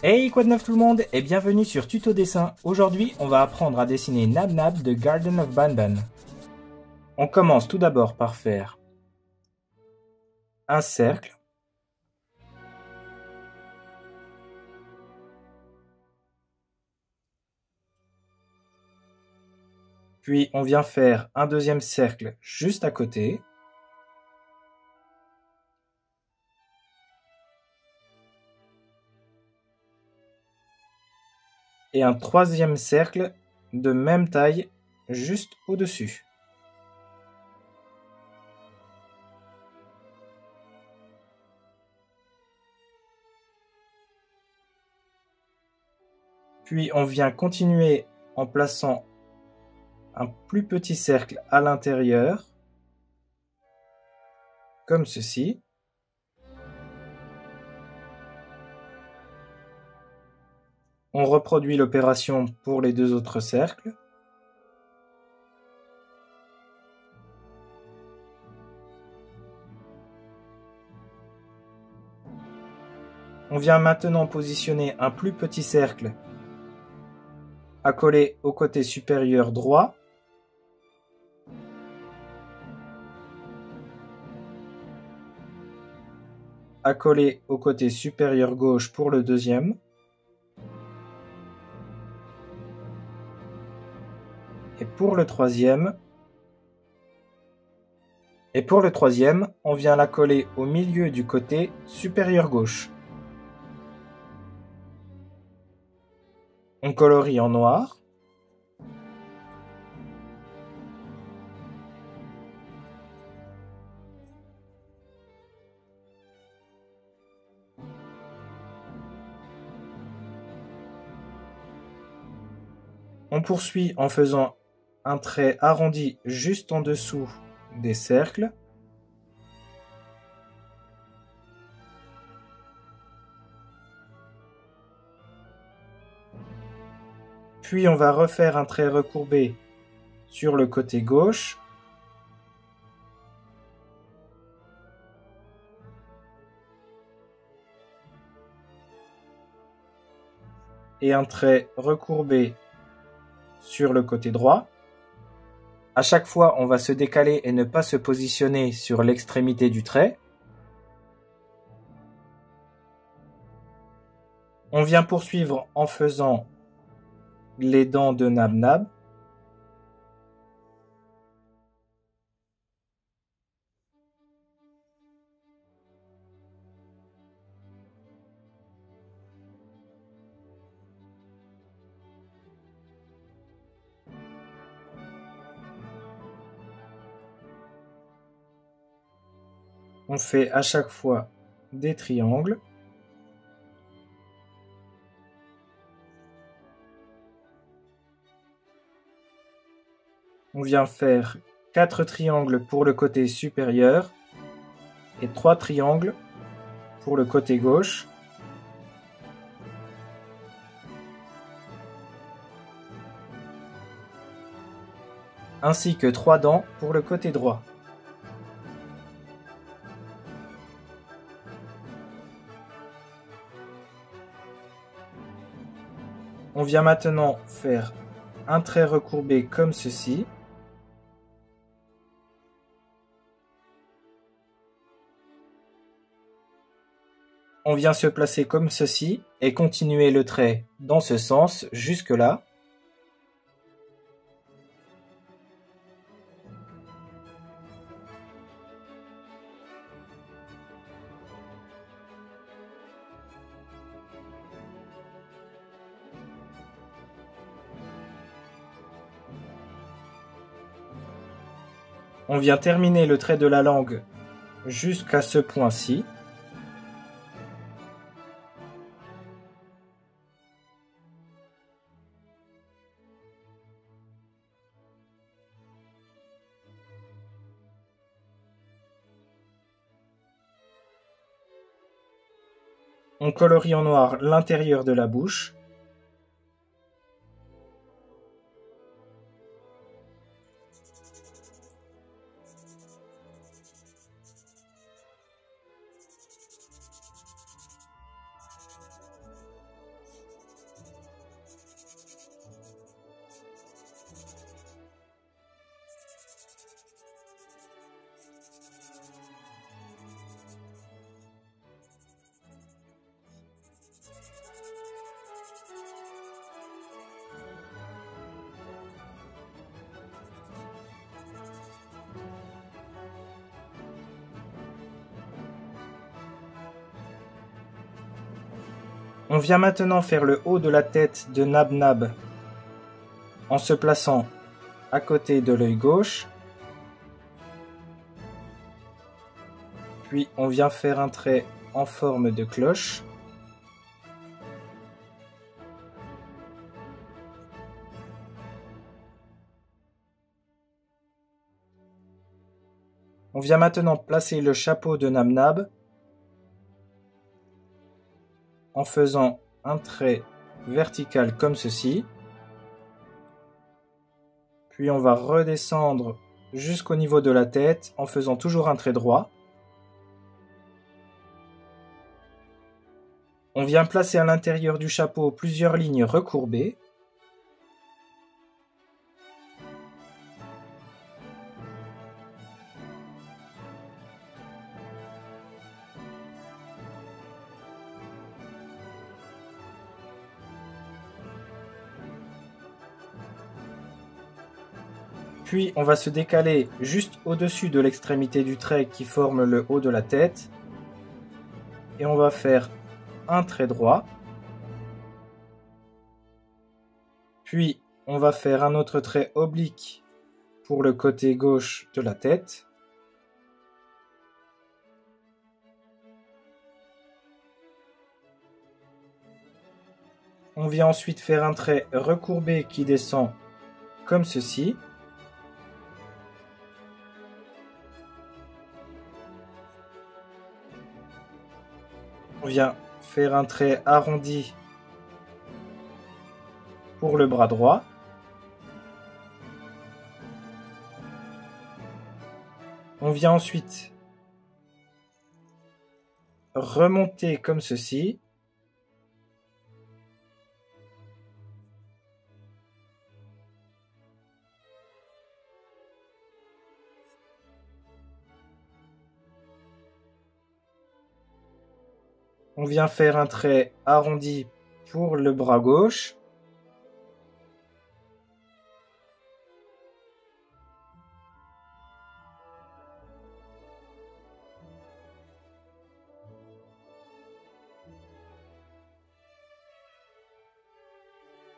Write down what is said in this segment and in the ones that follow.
Hey, quoi de neuf tout le monde et bienvenue sur Tuto Dessin. Aujourd'hui, on va apprendre à dessiner Nab Nab de Garden of Banban. On commence tout d'abord par faire un cercle. Puis on vient faire un deuxième cercle juste à côté. Et un troisième cercle de même taille juste au-dessus. Puis on vient continuer en plaçant un plus petit cercle à l'intérieur, comme ceci. On reproduit l'opération pour les deux autres cercles. On vient maintenant positionner un plus petit cercle accolé au côté supérieur droit. Accolé au côté supérieur gauche pour le deuxième. Et pour le troisième, on vient l'accoler au milieu du côté supérieur gauche. On colorie en noir. On poursuit en faisant un trait arrondi juste en dessous des cercles. Puis on va refaire un trait recourbé sur le côté gauche. Et un trait recourbé sur le côté droit. À chaque fois, on va se décaler et ne pas se positionner sur l'extrémité du trait. On vient poursuivre en faisant les dents de Nab Nab. On fait à chaque fois des triangles. On vient faire 4 triangles pour le côté supérieur et 3 triangles pour le côté gauche. Ainsi que 3 dents pour le côté droit. On vient maintenant faire un trait recourbé comme ceci. On vient se placer comme ceci et continuer le trait dans ce sens jusque là. On vient terminer le trait de la langue jusqu'à ce point-ci. On colorie en noir l'intérieur de la bouche. On vient maintenant faire le haut de la tête de Nab Nab en se plaçant à côté de l'œil gauche. Puis on vient faire un trait en forme de cloche. On vient maintenant placer le chapeau de Nab Nab en faisant un trait vertical comme ceci. Puis on va redescendre jusqu'au niveau de la tête en faisant toujours un trait droit. On vient placer à l'intérieur du chapeau plusieurs lignes recourbées. Puis on va se décaler juste au-dessus de l'extrémité du trait qui forme le haut de la tête. Et on va faire un trait droit. Puis on va faire un autre trait oblique pour le côté gauche de la tête. On vient ensuite faire un trait recourbé qui descend comme ceci. On vient faire un trait arrondi pour le bras droit. On vient ensuite remonter comme ceci. On vient faire un trait arrondi pour le bras gauche.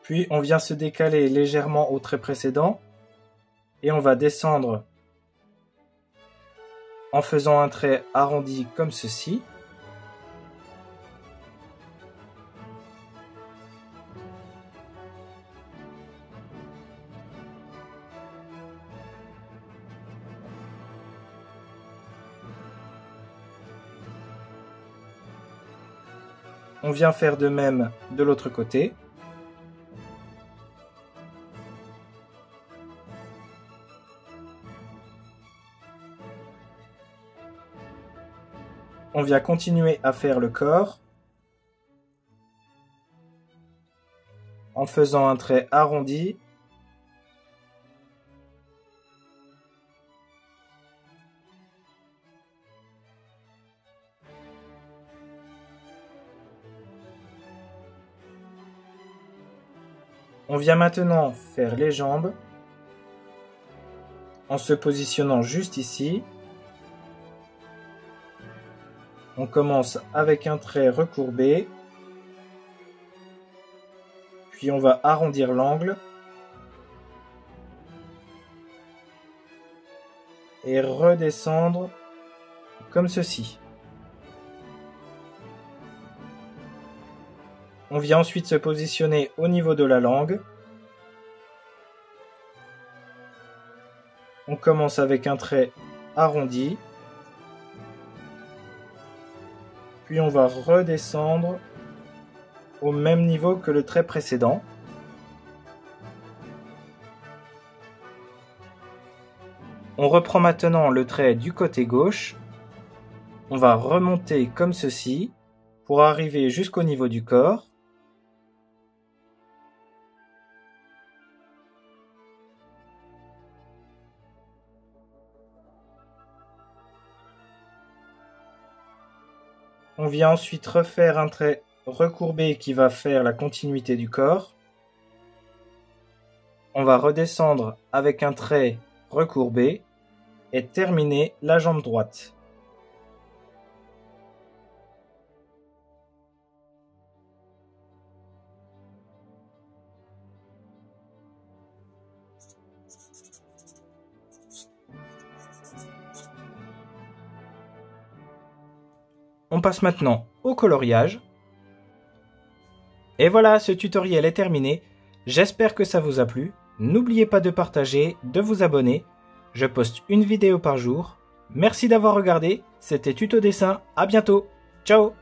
Puis on vient se décaler légèrement au trait précédent et on va descendre en faisant un trait arrondi comme ceci. On vient faire de même de l'autre côté. On vient continuer à faire le corps en faisant un trait arrondi. On vient maintenant faire les jambes en se positionnant juste ici. On commence avec un trait recourbé, puis on va arrondir l'angle et redescendre comme ceci. On vient ensuite se positionner au niveau de la langue. On commence avec un trait arrondi. Puis on va redescendre au même niveau que le trait précédent. On reprend maintenant le trait du côté gauche. On va remonter comme ceci pour arriver jusqu'au niveau du corps. On vient ensuite refaire un trait recourbé qui va faire la continuité du corps. On va redescendre avec un trait recourbé et terminer la jambe droite. On passe maintenant au coloriage. Et voilà, ce tutoriel est terminé. J'espère que ça vous a plu. N'oubliez pas de partager, de vous abonner. Je poste une vidéo par jour. Merci d'avoir regardé. C'était Tuto Dessin. À bientôt. Ciao!